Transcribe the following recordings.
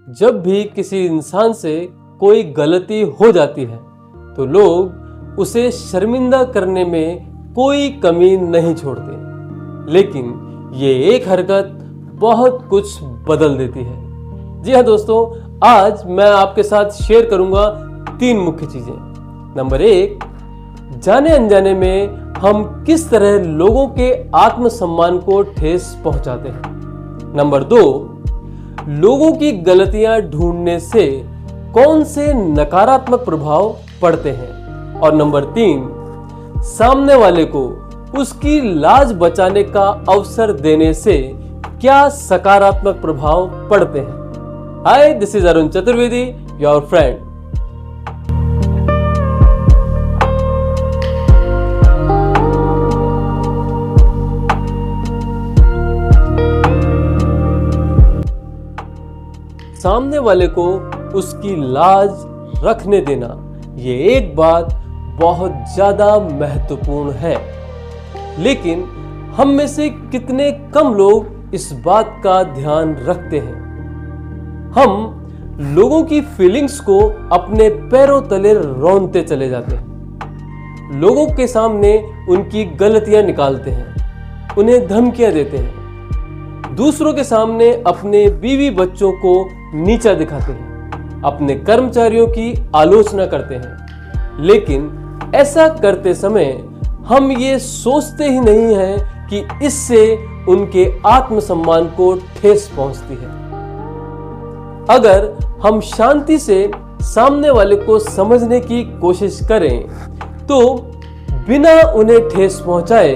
जब भी किसी इंसान से कोई गलती हो जाती है तो लोग उसे शर्मिंदा करने में कोई कमी नहीं छोड़ते, लेकिन ये एक हरकत बहुत कुछ बदल देती है। जी हाँ दोस्तों, आज मैं आपके साथ शेयर करूंगा 3 मुख्य चीजें। नंबर 1, जाने अनजाने में हम किस तरह लोगों के आत्मसम्मान को ठेस पहुंचाते हैं। नंबर 2, लोगों की गलतियां ढूंढने से कौन से नकारात्मक प्रभाव पड़ते हैं। और नंबर 3, सामने वाले को उसकी लाज बचाने का अवसर देने से क्या सकारात्मक प्रभाव पड़ते हैं। Hi, this is Arun Chaturvedi, your friend. सामने वाले को उसकी लाज रखने देना, ये एक बात बहुत ज्यादा महत्वपूर्ण है, लेकिन हम में से कितने कम लोग इस बात का ध्यान रखते हैं। हम लोगों की फीलिंग्स को अपने पैरों तले रौंदते चले जाते हैं, लोगों के सामने उनकी गलतियां निकालते हैं, उन्हें धमकियां देते हैं, दूसरों के सामने अपने बीवी बच्चों को नीचा दिखाते हैं, अपने कर्मचारियों की आलोचना करते हैं। लेकिन ऐसा करते समय हम ये सोचते ही नहीं हैं कि इससे उनके आत्मसम्मान को ठेस पहुंचती है। अगर हम शांति से सामने वाले को समझने की कोशिश करें तो बिना उन्हें ठेस पहुंचाए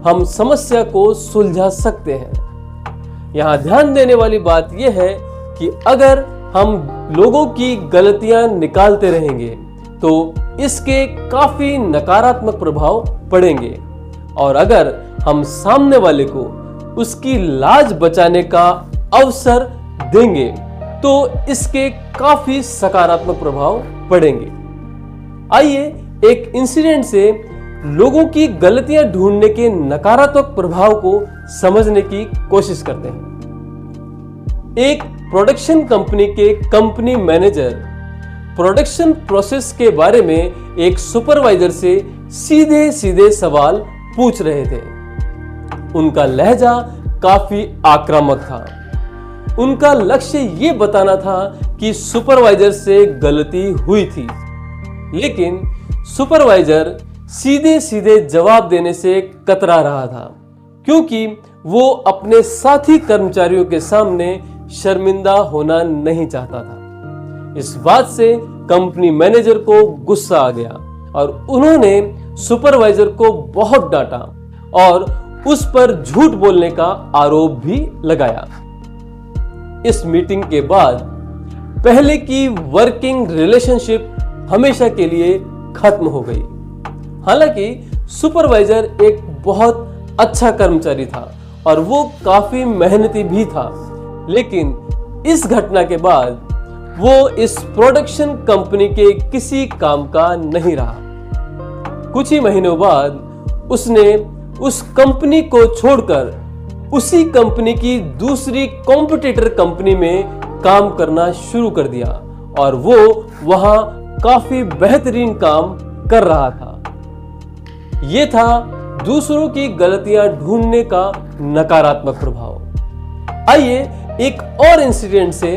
हम समस्या को सुलझा सकते हैं। यहां ध्यान देने वाली बात यह है कि अगर हम लोगों की गलतियां निकालते रहेंगे तो इसके काफी नकारात्मक प्रभाव पड़ेंगे, और अगर हम सामने वाले को उसकी लाज बचाने का अवसर देंगे तो इसके काफी सकारात्मक प्रभाव पड़ेंगे। आइए एक इंसिडेंट से लोगों की गलतियां ढूंढने के नकारात्मक प्रभाव को समझने की कोशिश करते हैं। एक प्रोडक्शन कंपनी के कंपनी मैनेजर प्रोडक्शन प्रोसेस के बारे में एक सुपरवाइजर से सीधे सीधे सवाल पूछ रहे थे। उनका लहजा काफी आक्रामक था। उनका लक्ष्य ये बताना था कि सुपरवाइजर से गलती हुई थी, लेकिन सुपरवाइजर सीधे सीधे जवाब देने से कतरा रहा था, क्योंकि वो अपने साथी कर्मचारियों के सामने शर्मिंदा होना नहीं चाहता था। इस बात से कंपनी मैनेजर को गुस्सा आ गया और उन्होंने सुपरवाइजर को बहुत डांटा और उस पर झूठ बोलने का आरोप भी लगाया। इस मीटिंग के बाद पहले की वर्किंग रिलेशनशिप हमेशा के लिए खत्म हो गई। हालांकि सुपरवाइजर एक बहुत अच्छा कर्मचारी था और वो काफी मेहनती भी था, लेकिन इस घटना के बाद वो इस प्रोडक्शन कंपनी के किसी काम का नहीं रहा। कुछ ही महीनों बाद उसने उस कंपनी को छोड़कर उसी कंपनी की दूसरी कॉम्पिटिटर कंपनी में काम करना शुरू कर दिया और वो वहां काफी बेहतरीन काम कर रहा था। ये था दूसरों की गलतियां ढूंढने का नकारात्मक प्रभाव। आइए एक और इंसिडेंट से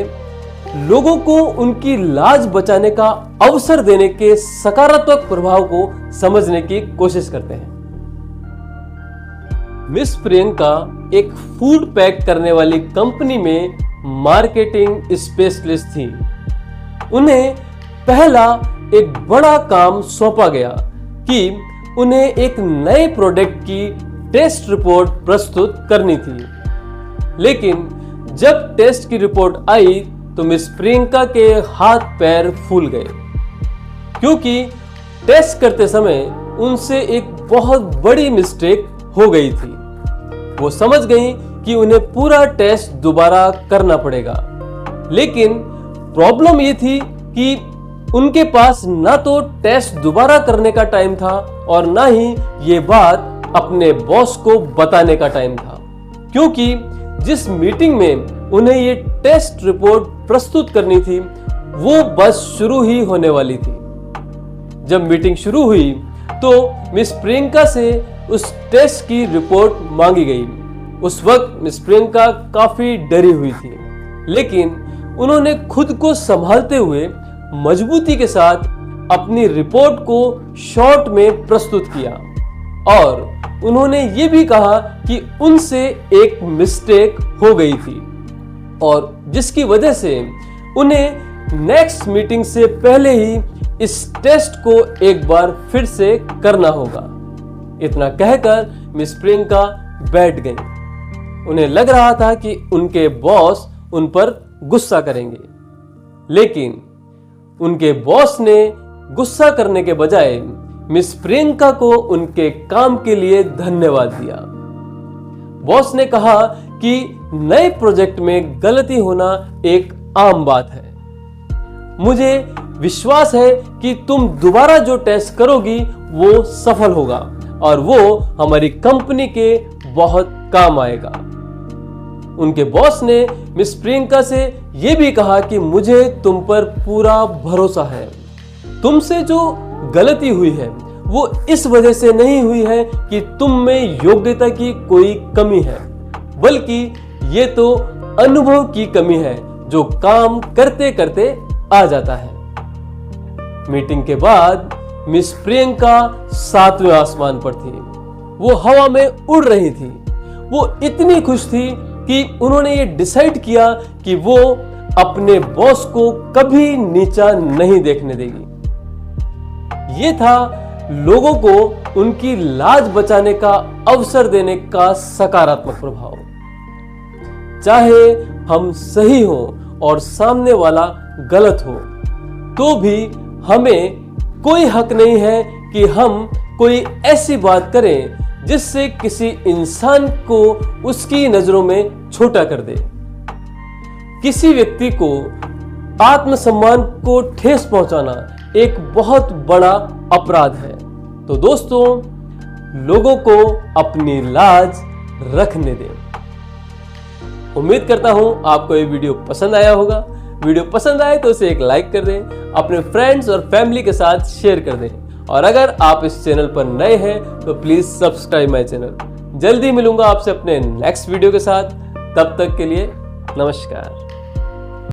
लोगों को उनकी लाज बचाने का अवसर देने के सकारात्मक प्रभाव को समझने की कोशिश करते हैं। मिस प्रियंका एक फूड पैक करने वाली कंपनी में मार्केटिंग स्पेशलिस्ट थी। उन्हें पहला एक बड़ा काम सौंपा गया कि उन्हें एक नए प्रोडक्ट की टेस्ट रिपोर्ट प्रस्तुत करनी थी। लेकिन जब टेस्ट की रिपोर्ट आई तो मिस प्रियंका के हाथ पैर फूल गए, क्योंकि टेस्ट करते समय उनसे एक बहुत बड़ी मिस्टेक हो गई थी। वो समझ गई कि उन्हें पूरा टेस्ट दोबारा करना पड़ेगा, लेकिन प्रॉब्लम ये थी कि उनके पास ना तो टेस्ट दोबारा करने का टाइम था और ना ही ये बात अपने बॉस को बताने का टाइम था, क्योंकि जिस मीटिंग में उन्हें ये टेस्ट रिपोर्ट प्रस्तुत करनी थी वो बस शुरू ही होने वाली थी। जब मीटिंग शुरू हुई तो मिस प्रियंका से उस टेस्ट की रिपोर्ट मांगी गई। उस वक्त मिस प्रियंका काफी डरी हुई थी, लेकिन उन्होंने खुद को संभालते हुए मजबूती के साथ अपनी रिपोर्ट को शॉर्ट में प्रस्तुत किया और उन्होंने ये भी कहा कि उनसे एक मिस्टेक हो गई थी और जिसकी वजह से उन्हें नेक्स्ट मीटिंग से पहले ही इस टेस्ट को एक बार फिर से करना होगा। इतना कहकर मिस प्रियंका बैठ गईं। उन्हें लग रहा था कि उनके बॉस उन पर गुस्सा करेंगे, लेकिन उनके बॉस ने गुस्सा करने के बजाय मिस प्रियंका को उनके काम के लिए धन्यवाद दिया। बॉस ने कहा कि नए प्रोजेक्ट में गलती होना एक आम बात है। मुझे विश्वास है कि तुम दोबारा जो टेस्ट करोगी वो सफल होगा और वो हमारी कंपनी के बहुत काम आएगा। उनके बॉस ने मिस प्रियंका से यह भी कहा कि मुझे तुम पर पूरा भरोसा है। तुमसे जो गलती हुई है वो इस वजह से नहीं हुई है कि तुम में योग्यता की कोई कमी है, बल्कि ये तो अनुभव की कमी है जो काम करते करते आ जाता है। मीटिंग के बाद मिस प्रियंका 7वें आसमान पर थी। वो हवा में उड़ रही थी। वो इतनी खुश थी कि उन्होंने ये डिसाइड किया कि वो अपने बॉस को कभी नीचा नहीं देखने देगी। ये था लोगों को उनकी लाज बचाने का अवसर देने का सकारात्मक प्रभाव। चाहे हम सही हो और सामने वाला गलत हो, तो भी हमें कोई हक नहीं है कि हम कोई ऐसी बात करें जिससे किसी इंसान को उसकी नजरों में छोटा कर दे। किसी व्यक्ति को आत्मसम्मान को ठेस पहुंचाना एक बहुत बड़ा अपराध है। तो दोस्तों, लोगों को अपनी लाज रखने दें। उम्मीद करता हूं आपको ये वीडियो पसंद आया होगा। वीडियो पसंद आए तो इसे एक लाइक कर दें, अपने फ्रेंड्स और फैमिली के साथ शेयर कर दें और अगर आप इस चैनल पर नए हैं तो प्लीज सब्सक्राइब माय चैनल। जल्दी मिलूंगा आपसे अपने नेक्स्ट वीडियो के साथ। तब तक के लिए नमस्कार।